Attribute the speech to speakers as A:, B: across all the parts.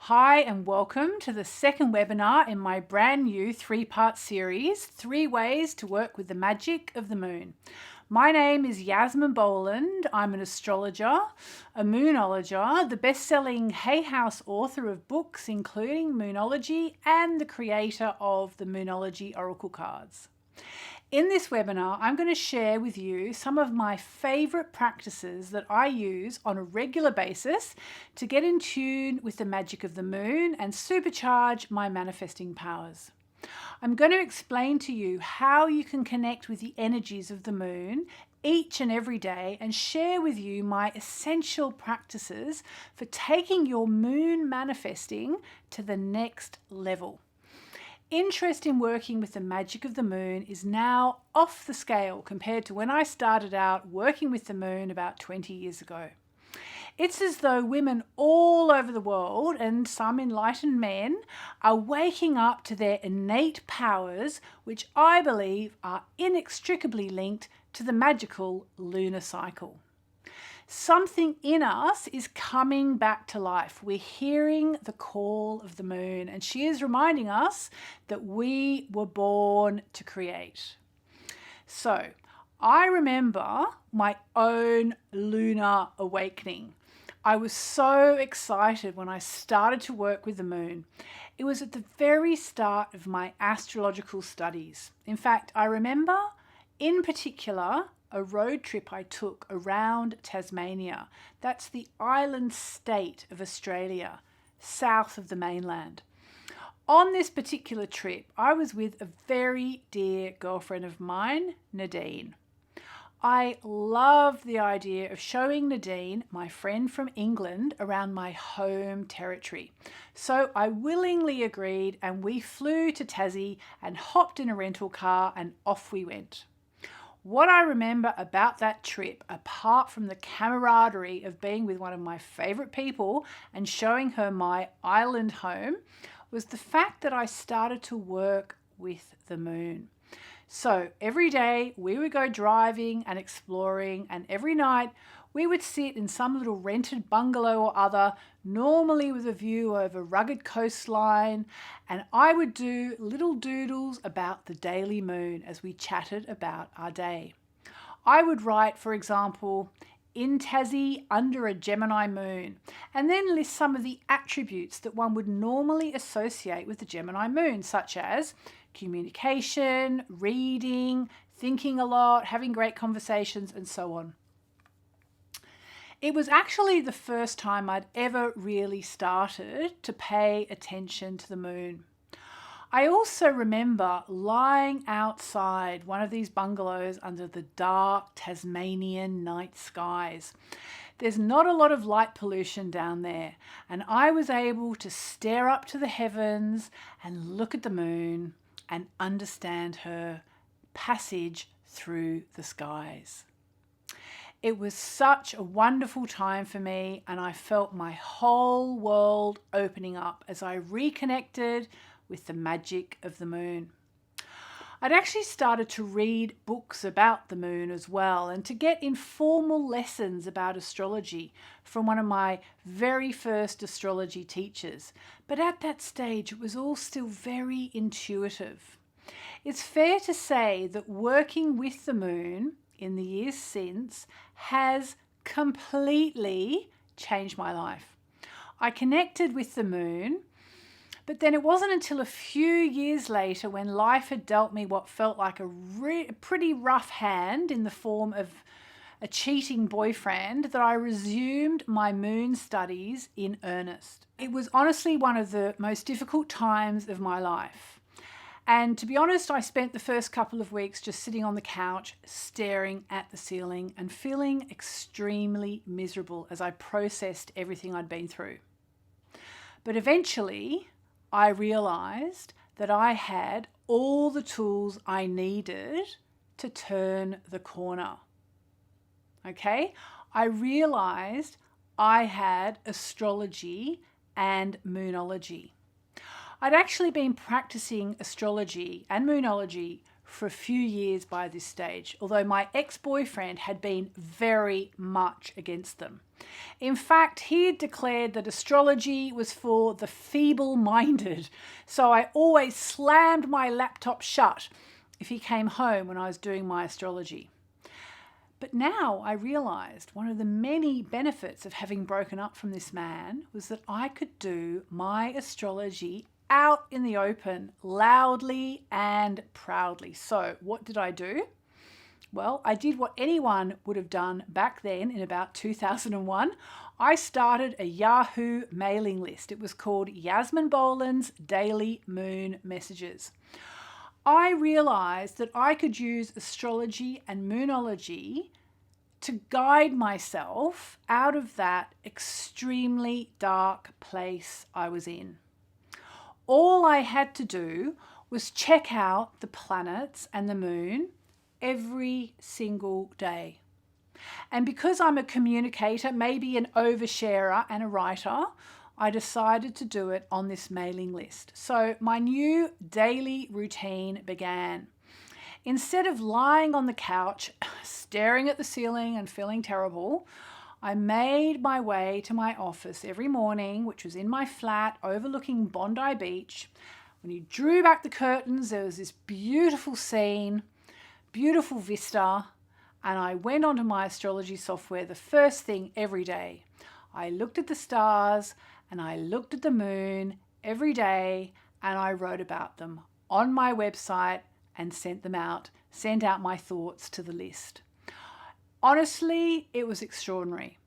A: Hi and welcome to the second webinar in my brand new three-part series, 3 Ways to Work with the Magic of the Moon. My name is Yasmin Boland. I'm an astrologer, a moonologer, the best-selling Hay House author of books including Moonology and the creator of the Moonology Oracle cards. In this webinar, I'm going to share with you some of my favorite practices that I use on a regular basis to get in tune with the magic of the moon and supercharge my manifesting powers. I'm going to explain to you how you can connect with the energies of the moon each and every day and share with you my essential practices for taking your moon manifesting to the next level. Interest in working with the magic of the moon is now off the scale compared to when I started out working with the moon about 20 years ago. It's as though women all over the world and some enlightened men are waking up to their innate powers, which I believe are inextricably linked to the magical lunar cycle. Something in us is coming back to life. We're hearing the call of the moon, and she is reminding us that we were born to create. So, I remember my own lunar awakening. I was so excited when I started to work with the moon. It was at the very start of my astrological studies. In fact, I remember in particular a road trip I took around Tasmania. That's the island state of Australia, south of the mainland. On this particular trip, I was with a very dear girlfriend of mine, Nadine. I loved the idea of showing Nadine, my friend from England, around my home territory. So I willingly agreed and we flew to Tassie and hopped in a rental car and off we went. What I remember about that trip, apart from the camaraderie of being with one of my favourite people and showing her my island home, was the fact that I started to work with the moon. So every day we would go driving and exploring, and every night we would sit in some little rented bungalow or other, normally with a view over rugged coastline, and I would do little doodles about the daily moon as we chatted about our day. I would write, for example, in Tassie under a Gemini moon, and then list some of the attributes that one would normally associate with the Gemini moon, such as communication, reading, thinking a lot, having great conversations, and so on. It was actually the first time I'd ever really started to pay attention to the moon. I also remember lying outside one of these bungalows under the dark Tasmanian night skies. There's not a lot of light pollution down there, and I was able to stare up to the heavens and look at the moon and understand her passage through the skies. It was such a wonderful time for me, and I felt my whole world opening up as I reconnected with the magic of the moon. I'd actually started to read books about the moon as well, and to get informal lessons about astrology from one of my very first astrology teachers. But at that stage, it was all still very intuitive. It's fair to say that working with the moon in the years since has completely changed my life. I connected with the moon, but then it wasn't until a few years later, when life had dealt me what felt like a pretty rough hand in the form of a cheating boyfriend, that I resumed my moon studies in earnest. It was honestly one of the most difficult times of my life. And to be honest, I spent the first couple of weeks just sitting on the couch, staring at the ceiling and feeling extremely miserable as I processed everything I'd been through. But eventually, I realised that I had all the tools I needed to turn the corner. Okay? I realised I had astrology and moonology. I'd actually been practicing astrology and moonology for a few years by this stage, although my ex-boyfriend had been very much against them. In fact, he had declared that astrology was for the feeble-minded, so I always slammed my laptop shut if he came home when I was doing my astrology. But now I realised one of the many benefits of having broken up from this man was that I could do my astrology out in the open, loudly and proudly. So what did I do? Well, I did what anyone would have done back then in about 2001. I started a Yahoo mailing list. It was called Yasmin Boland's Daily Moon Messages. I realised that I could use astrology and moonology to guide myself out of that extremely dark place I was in. All I had to do was check out the planets and the moon every single day. And because I'm a communicator, maybe an oversharer and a writer, I decided to do it on this mailing list. So my new daily routine began. Instead of lying on the couch, staring at the ceiling and feeling terrible, I made my way to my office every morning, which was in my flat overlooking Bondi Beach. When you drew back the curtains, there was this beautiful scene, beautiful vista, and I went onto my astrology software the first thing every day. I looked at the stars and I looked at the moon every day, and I wrote about them on my website and sent out my thoughts to the list. Honestly, it was extraordinary.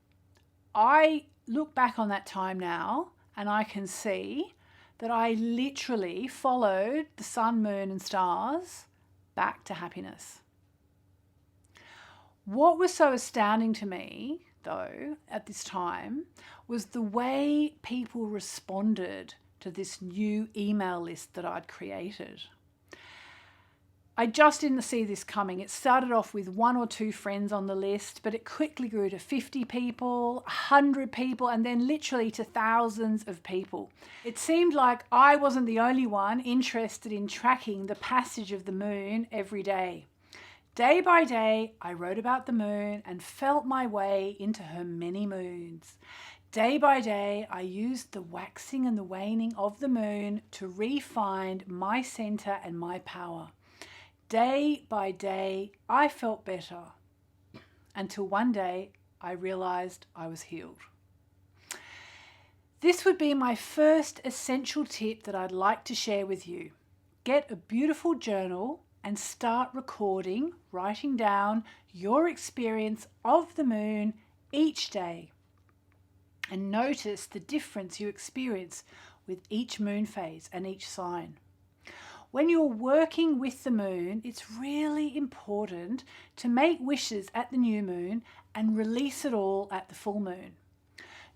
A: I look back on that time now and I can see that I literally followed the sun, moon and stars back to happiness. What was so astounding to me, though, at this time, was the way people responded to this new email list that I'd created. I just didn't see this coming. It started off with 1 or 2 friends on the list, but it quickly grew to 50 people, 100 people, and then literally to thousands of people. It seemed like I wasn't the only one interested in tracking the passage of the moon every day. Day by day, I wrote about the moon and felt my way into her many moons. Day by day, I used the waxing and the waning of the moon to refine my center and my power. Day by day, I felt better until one day I realized I was healed. This would be my first essential tip that I'd like to share with you. Get a beautiful journal and start recording, writing down your experience of the moon each day. And notice the difference you experience with each moon phase and each sign. When you're working with the moon, it's really important to make wishes at the new moon and release it all at the full moon.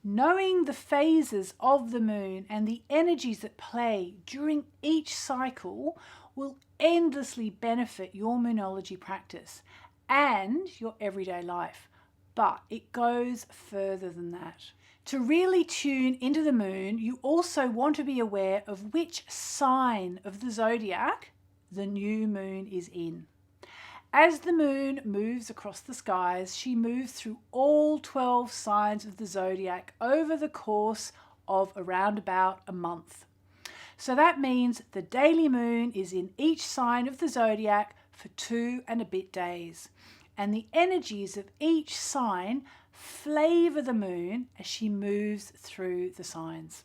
A: Knowing the phases of the moon and the energies at play during each cycle will endlessly benefit your moonology practice and your everyday life. But it goes further than that. To really tune into the moon, you also want to be aware of which sign of the zodiac the new moon is in. As the moon moves across the skies, she moves through all 12 signs of the zodiac over the course of around about a month. So that means the daily moon is in each sign of the zodiac for 2 and a bit days. And the energies of each sign flavor the moon as she moves through the signs.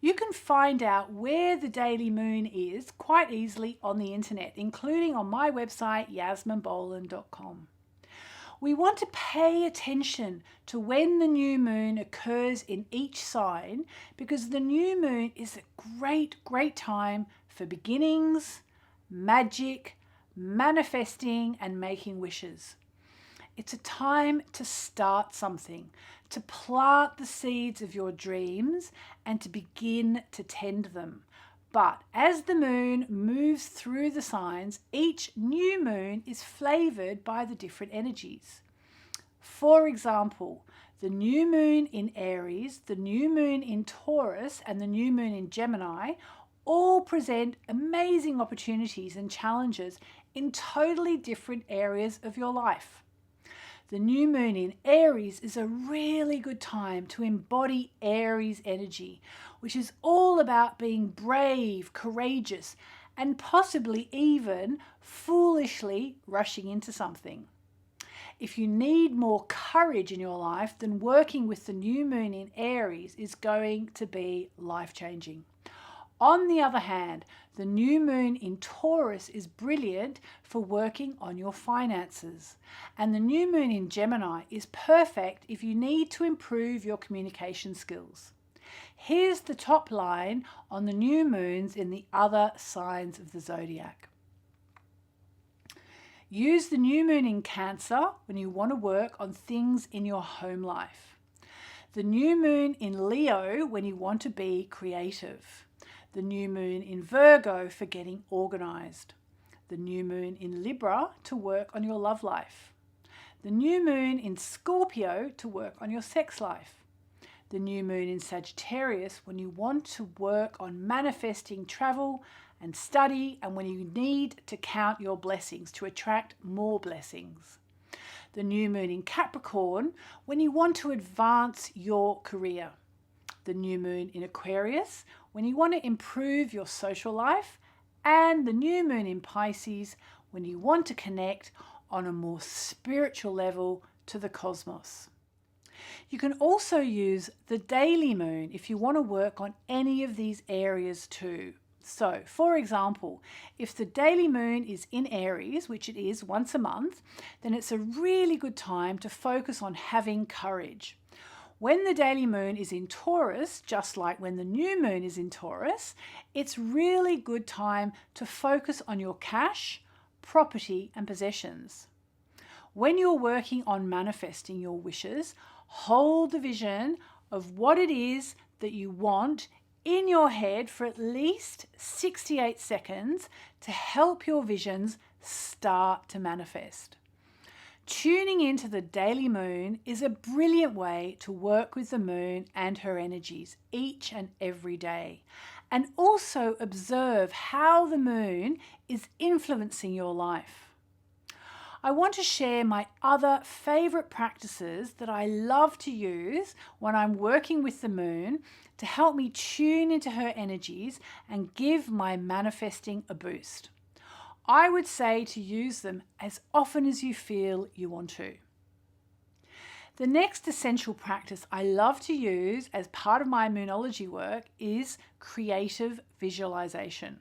A: You can find out where the daily moon is quite easily on the internet, including on my website, yasminboland.com. We want to pay attention to when the new moon occurs in each sign, because the new moon is a great time for beginnings, magic, manifesting, and making wishes. It's a time to start something, to plant the seeds of your dreams and to begin to tend them. But as the moon moves through the signs, each new moon is flavored by the different energies. For example, the new moon in Aries, the new moon in Taurus, and the new moon in Gemini all present amazing opportunities and challenges in totally different areas of your life. The new moon in Aries is a really good time to embody Aries energy, which is all about being brave, courageous, and possibly even foolishly rushing into something. If you need more courage in your life, then working with the new moon in Aries is going to be life-changing. On the other hand, the new moon in Taurus is brilliant for working on your finances. And the new moon in Gemini is perfect if you need to improve your communication skills. Here's the top line on the new moons in the other signs of the zodiac. Use the new moon in Cancer when you want to work on things in your home life. The new moon in Leo when you want to be creative. The new moon in Virgo for getting organised. The new moon in Libra to work on your love life. The new moon in Scorpio to work on your sex life. The new moon in Sagittarius when you want to work on manifesting travel and study, and when you need to count your blessings to attract more blessings. The new moon in Capricorn when you want to advance your career. The new moon in Aquarius when you want to improve your social life, and the new moon in Pisces when you want to connect on a more spiritual level to the cosmos. You can also use the daily moon if you want to work on any of these areas too. So, for example, if the daily moon is in Aries, which it is once a month, then it's a really good time to focus on having courage. When the daily moon is in Taurus, just like when the new moon is in Taurus, it's really good time to focus on your cash, property, and possessions. When you're working on manifesting your wishes, hold the vision of what it is that you want in your head for at least 68 seconds to help your visions start to manifest. Tuning into the daily moon is a brilliant way to work with the moon and her energies each and every day, and also observe how the moon is influencing your life. I want to share my other favorite practices that I love to use when I'm working with the moon to help me tune into her energies and give my manifesting a boost. I would say to use them as often as you feel you want to. The next essential practice I love to use as part of my moonology work is creative visualization.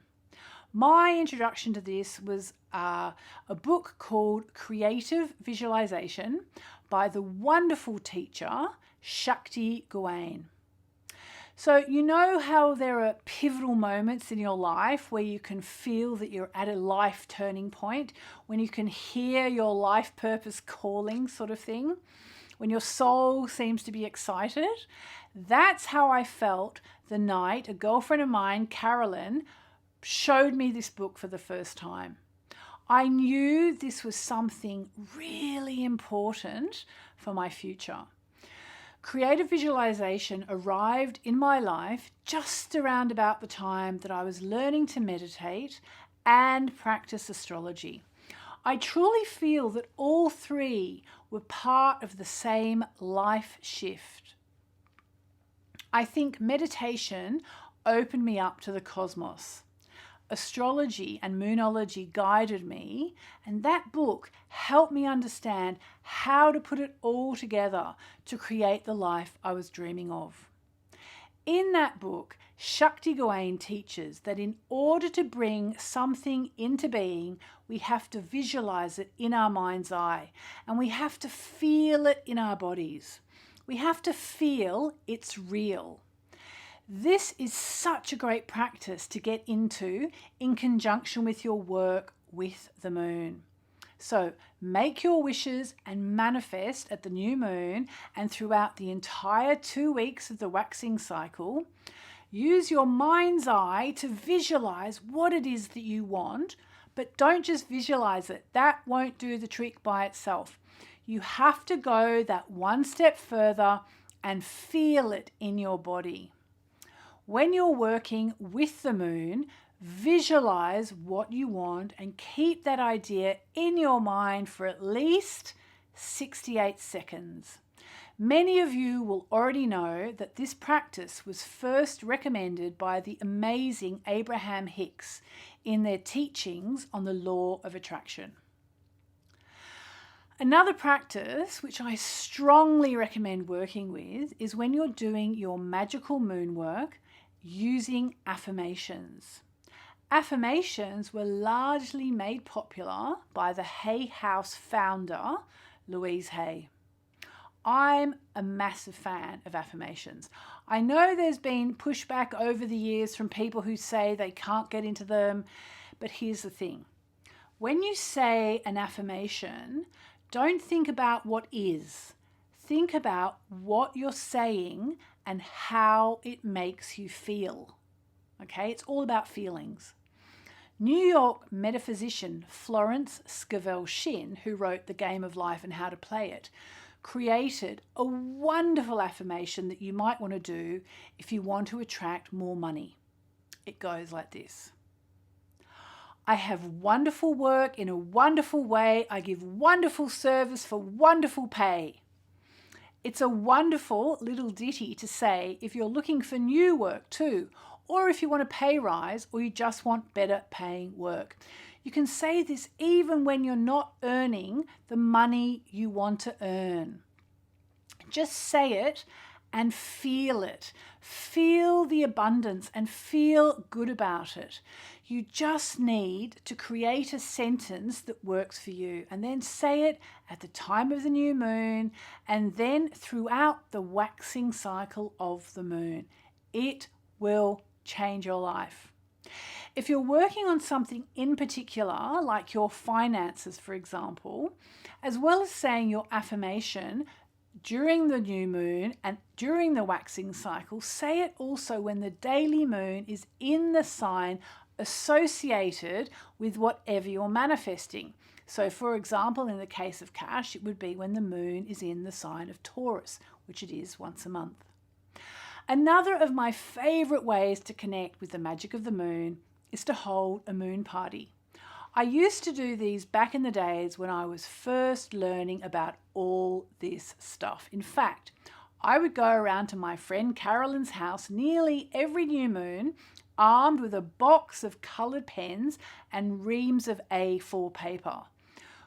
A: My introduction to this was a book called Creative Visualization by the wonderful teacher Shakti Gawain. So you know how there are pivotal moments in your life where you can feel that you're at a life turning point, when you can hear your life purpose calling sort of thing, when your soul seems to be excited? That's how I felt the night a girlfriend of mine, Carolyn, showed me this book for the first time. I knew this was something really important for my future. Creative visualization arrived in my life just around about the time that I was learning to meditate and practice astrology. I truly feel that all three were part of the same life shift. I think meditation opened me up to the cosmos. Astrology and moonology guided me, and that book helped me understand how to put it all together to create the life I was dreaming of. In that book, Shakti Gawain teaches that in order to bring something into being, we have to visualize it in our mind's eye, and we have to feel it in our bodies. We have to feel it's real. This is such a great practice to get into in conjunction with your work with the moon. So make your wishes and manifest at the new moon and throughout the entire 2 weeks of the waxing cycle. Use your mind's eye to visualize what it is that you want, but don't just visualize it. That won't do the trick by itself. You have to go that one step further and feel it in your body. When you're working with the moon, visualize what you want and keep that idea in your mind for at least 68 seconds. Many of you will already know that this practice was first recommended by the amazing Abraham Hicks in their teachings on the law of attraction. Another practice which I strongly recommend working with is when you're doing your magical moon work using affirmations. Affirmations were largely made popular by the Hay House founder, Louise Hay. I'm a massive fan of affirmations. I know there's been pushback over the years from people who say they can't get into them, but here's the thing. When you say an affirmation, don't think about what is. Think about what you're saying and how it makes you feel. Okay, it's all about feelings. New York metaphysician Florence Scovel Shinn, who wrote The Game of Life and How to Play It, created a wonderful affirmation that you might want to do if you want to attract more money. It goes like this. I have wonderful work in a wonderful way. I give wonderful service for wonderful pay. It's a wonderful little ditty to say if you're looking for new work too, or if you want a pay rise, or you just want better paying work. You can say this even when you're not earning the money you want to earn. Just say it and feel it. Feel the abundance and feel good about it. You just need to create a sentence that works for you and then say it at the time of the new moon and then throughout the waxing cycle of the moon. It will change your life. If you're working on something in particular, like your finances, for example, as well as saying your affirmation during the new moon and during the waxing cycle, say it also when the daily moon is in the sign associated with whatever you're manifesting. So, for example, in the case of cash, it would be when the moon is in the sign of Taurus, which it is once a month. Another of my favorite ways to connect with the magic of the moon is to hold a moon party. I used to do these back in the days when I was first learning about all this stuff. In fact, I would go around to my friend Carolyn's house nearly every new moon, armed with a box of coloured pens and reams of A4 paper.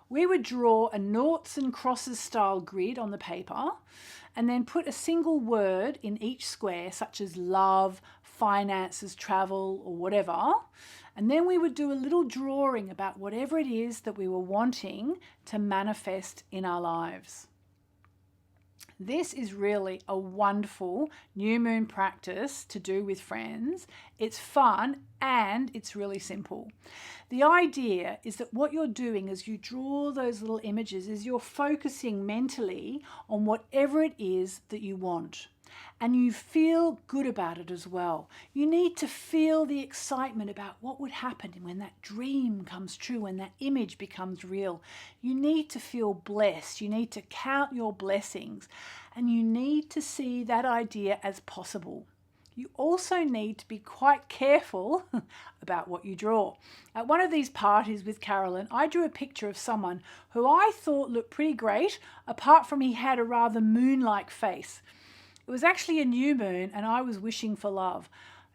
A: We would draw a noughts and crosses style grid on the paper and then put a single word in each square, such as love, finances, travel, or whatever. And then we would do a little drawing about whatever it is that we were wanting to manifest in our lives. This is really a wonderful new moon practice to do with friends. It's fun and it's really simple. The idea is that what you're doing as you draw those little images is you're focusing mentally on whatever it is that you want. And you feel good about it as well. You need to feel the excitement about what would happen when that dream comes true, when that image becomes real. You need to feel blessed. You need to count your blessings. And you need to see that idea as possible. You also need to be quite careful about what you draw. At one of these parties with Carolyn, I drew a picture of someone who I thought looked pretty great, apart from he had a rather moon-like face. It was actually a new moon and I was wishing for love.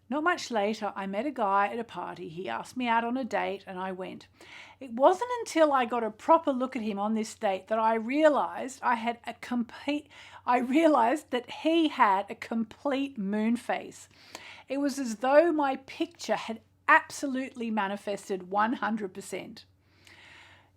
A: Not much later, I met a guy at a party. He asked me out on a date and I went. It wasn't until I got a proper look at him on this date that I realized that he had a complete moon face. It was as though my picture had absolutely manifested 100%.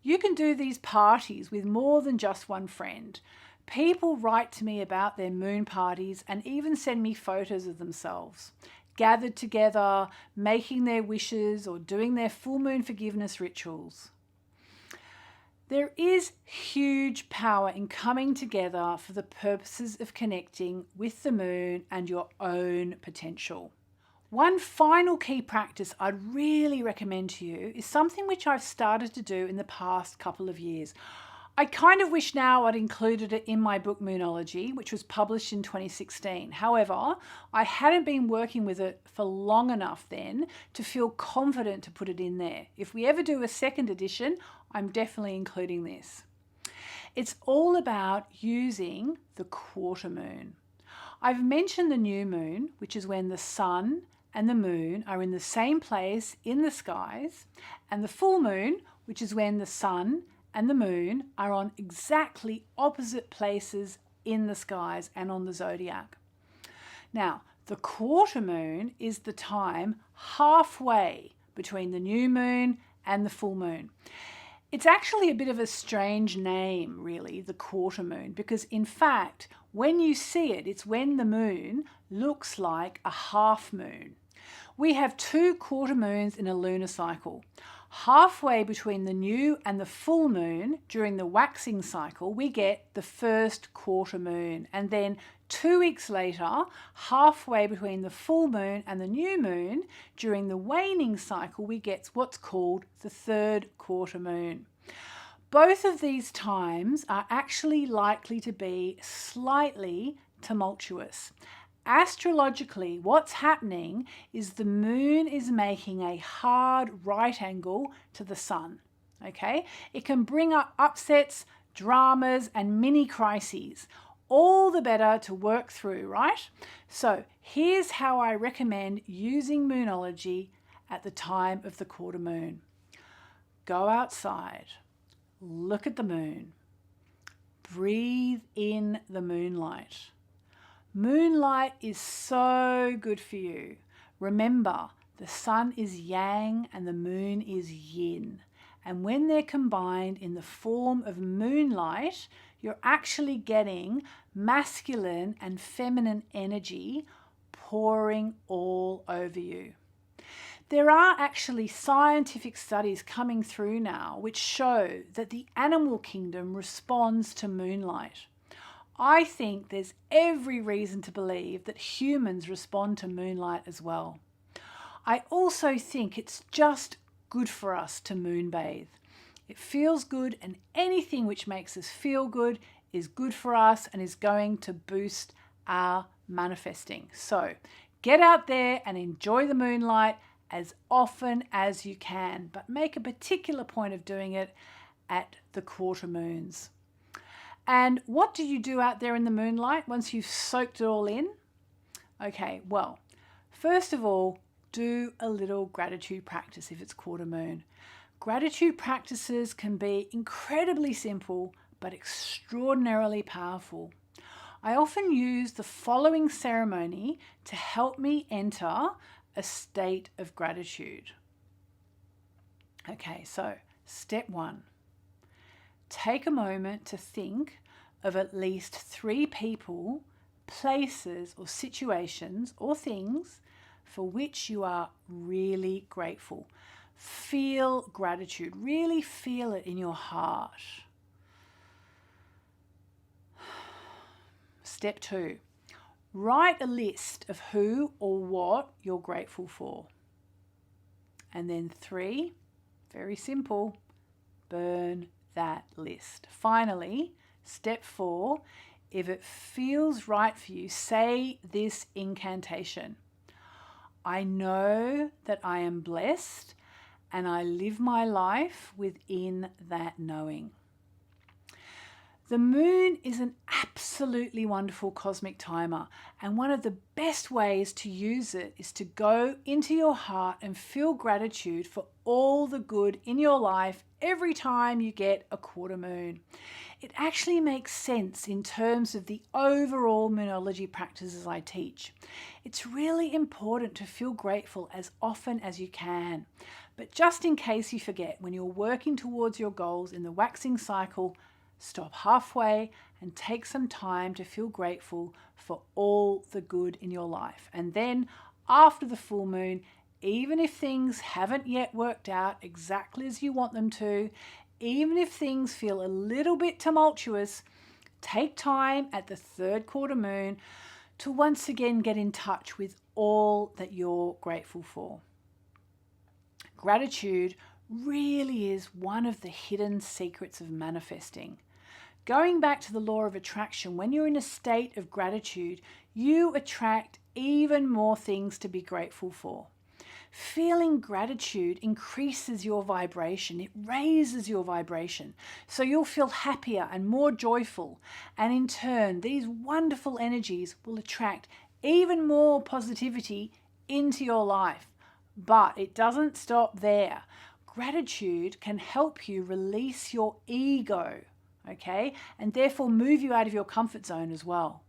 A: You can do these parties with more than just one friend. People write to me about their moon parties and even send me photos of themselves, gathered together, making their wishes or doing their full moon forgiveness rituals. There is huge power in coming together for the purposes of connecting with the moon and your own potential. One final key practice I'd really recommend to you is something which I've started to do in the past couple of years. I kind of wish now I'd included it in my book Moonology, which was published in 2016. However, I hadn't been working with it for long enough then to feel confident to put it in there. If we ever do a second edition, I'm definitely including this. It's all about using the quarter moon. I've mentioned the new moon, which is when the sun and the moon are in the same place in the skies, and the full moon, which is when the sun and the moon are on exactly opposite places in the skies and on the zodiac. Now, the quarter moon is the time halfway between the new moon and the full moon. It's actually a bit of a strange name, really, the quarter moon, because in fact, when you see it, it's when the moon looks like a half moon. We have 2 quarter moons in a lunar cycle. Halfway between the new and the full moon during the waxing cycle, we get the first quarter moon. And then 2 weeks later, halfway between the full moon and the new moon, during the waning cycle, we get what's called the third quarter moon. Both of these times are actually likely to be slightly tumultuous. Astrologically, what's happening is the moon is making a hard right angle to the sun. Okay? It can bring up upsets, dramas, and mini crises. All the better to work through, right? So here's how I recommend using Moonology at the time of the quarter moon. Go outside, look at the moon, breathe in the moonlight. Moonlight is so good for you. Remember, the sun is yang and the moon is yin. And when they're combined in the form of moonlight, you're actually getting masculine and feminine energy pouring all over you. There are actually scientific studies coming through now which show that the animal kingdom responds to moonlight. I think there's every reason to believe that humans respond to moonlight as well. I also think it's just good for us to moonbathe. It feels good, and anything which makes us feel good is good for us and is going to boost our manifesting. So get out there and enjoy the moonlight as often as you can, but make a particular point of doing it at the quarter moons. And what do you do out there in the moonlight once you've soaked it all in? Okay, well, first of all, do a little gratitude practice if it's quarter moon. Gratitude practices can be incredibly simple but extraordinarily powerful. I often use the following ceremony to help me enter a state of gratitude. Okay, so step 1. Take a moment to think of at least 3 people, places or situations or things for which you are really grateful. Feel gratitude. Really feel it in your heart. Step 2. Write a list of who or what you're grateful for. And then 3, very simple, burn that list. Finally, step 4, if it feels right for you, say this incantation. I know that I am blessed and I live my life within that knowing. The moon is an absolutely wonderful cosmic timer, and one of the best ways to use it is to go into your heart and feel gratitude for all the good in your life every time you get a quarter moon. It actually makes sense in terms of the overall moonology practices I teach. It's really important to feel grateful as often as you can. But just in case you forget, when you're working towards your goals in the waxing cycle, stop halfway and take some time to feel grateful for all the good in your life. And then after the full moon, even if things haven't yet worked out exactly as you want them to, even if things feel a little bit tumultuous, take time at the third quarter moon to once again get in touch with all that you're grateful for. Gratitude really is one of the hidden secrets of manifesting. Going back to the law of attraction, when you're in a state of gratitude, you attract even more things to be grateful for. Feeling gratitude increases your vibration. It raises your vibration. So you'll feel happier and more joyful. And in turn, these wonderful energies will attract even more positivity into your life. But it doesn't stop there. Gratitude can help you release your ego, okay? And therefore move you out of your comfort zone as well.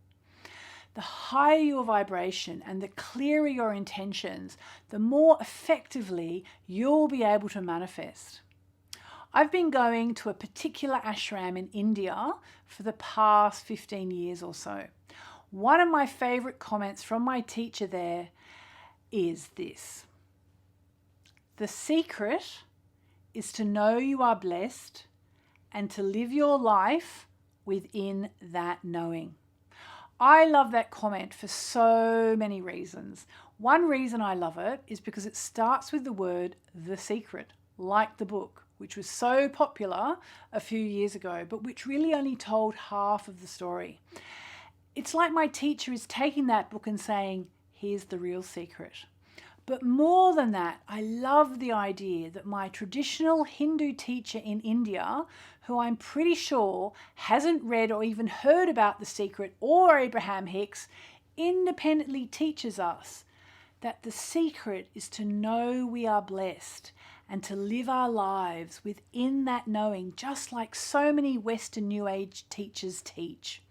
A: The higher your vibration and the clearer your intentions, the more effectively you'll be able to manifest. I've been going to a particular ashram in India for the past 15 years or so. One of my favorite comments from my teacher there is this: the secret is to know you are blessed and to live your life within that knowing. I love that comment for so many reasons. One reason I love it is because it starts with the word "the secret," like the book, which was so popular a few years ago, but which really only told half of the story. It's like my teacher is taking that book and saying, here's the real secret. But more than that, I love the idea that my traditional Hindu teacher in India, who I'm pretty sure hasn't read or even heard about The Secret or Abraham Hicks, independently teaches us that the secret is to know we are blessed and to live our lives within that knowing, just like so many Western New Age teachers teach.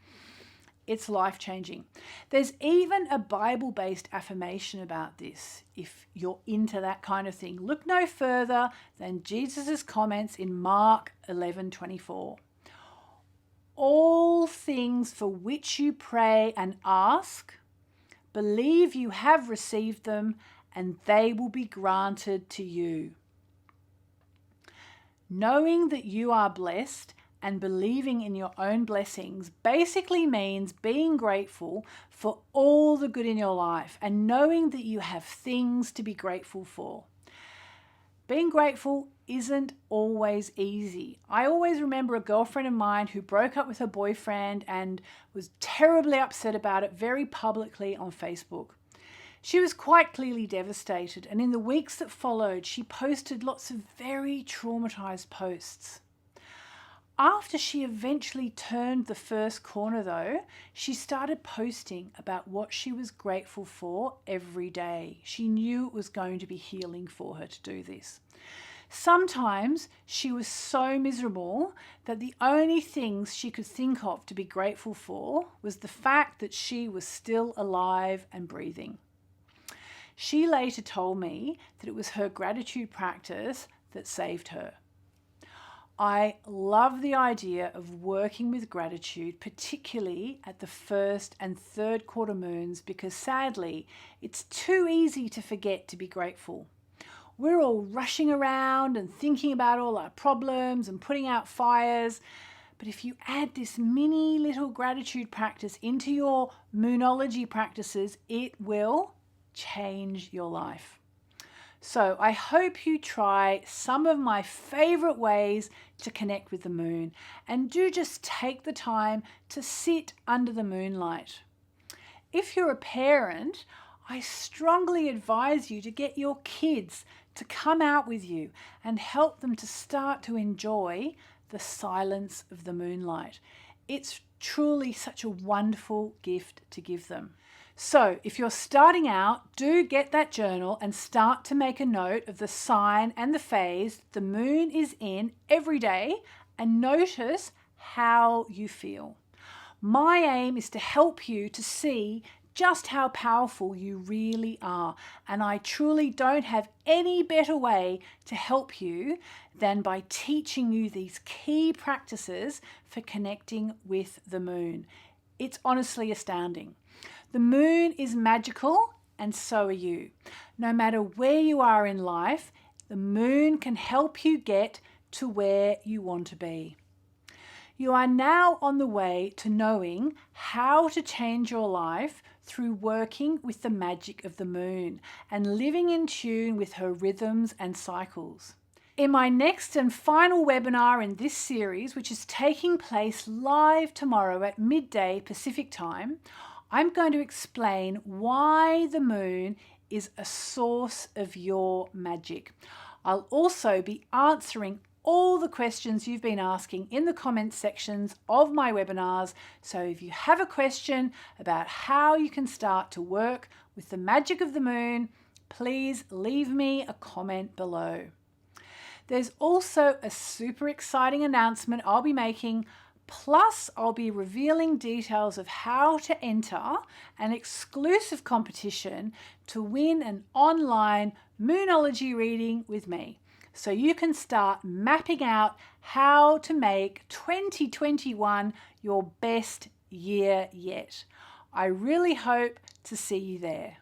A: It's life-changing. There's even a Bible-based affirmation about this. If you're into that kind of thing, look no further than Jesus' comments in Mark 11:24. All things for which you pray and ask, believe you have received them, and they will be granted to you. Knowing that you are blessed and believing in your own blessings basically means being grateful for all the good in your life and knowing that you have things to be grateful for. Being grateful isn't always easy. I always remember a girlfriend of mine who broke up with her boyfriend and was terribly upset about it very publicly on Facebook. She was quite clearly devastated, and in the weeks that followed, she posted lots of very traumatized posts. After she eventually turned the first corner though, she started posting about what she was grateful for every day. She knew it was going to be healing for her to do this. Sometimes she was so miserable that the only things she could think of to be grateful for was the fact that she was still alive and breathing. She later told me that it was her gratitude practice that saved her. I love the idea of working with gratitude, particularly at the first and third quarter moons, because sadly, it's too easy to forget to be grateful. We're all rushing around and thinking about all our problems and putting out fires. But if you add this mini little gratitude practice into your moonology practices, it will change your life. So I hope you try some of my favorite ways to connect with the moon, and do just take the time to sit under the moonlight. If you're a parent, I strongly advise you to get your kids to come out with you and help them to start to enjoy the silence of the moonlight. It's truly such a wonderful gift to give them. So if you're starting out, do get that journal and start to make a note of the sign and the phase the moon is in every day, and notice how you feel. My aim is to help you to see just how powerful you really are, and I truly don't have any better way to help you than by teaching you these key practices for connecting with the moon. It's honestly astounding. The moon is magical, and so are you. No matter where you are in life, the moon can help you get to where you want to be. You are now on the way to knowing how to change your life through working with the magic of the moon and living in tune with her rhythms and cycles. In my next and final webinar in this series, which is taking place live tomorrow at midday Pacific time, I'm going to explain why the moon is a source of your magic. I'll also be answering all the questions you've been asking in the comments sections of my webinars. So if you have a question about how you can start to work with the magic of the moon, please leave me a comment below. There's also a super exciting announcement I'll be making, plus I'll be revealing details of how to enter an exclusive competition to win an online Moonology reading with me. So you can start mapping out how to make 2021 your best year yet. I really hope to see you there.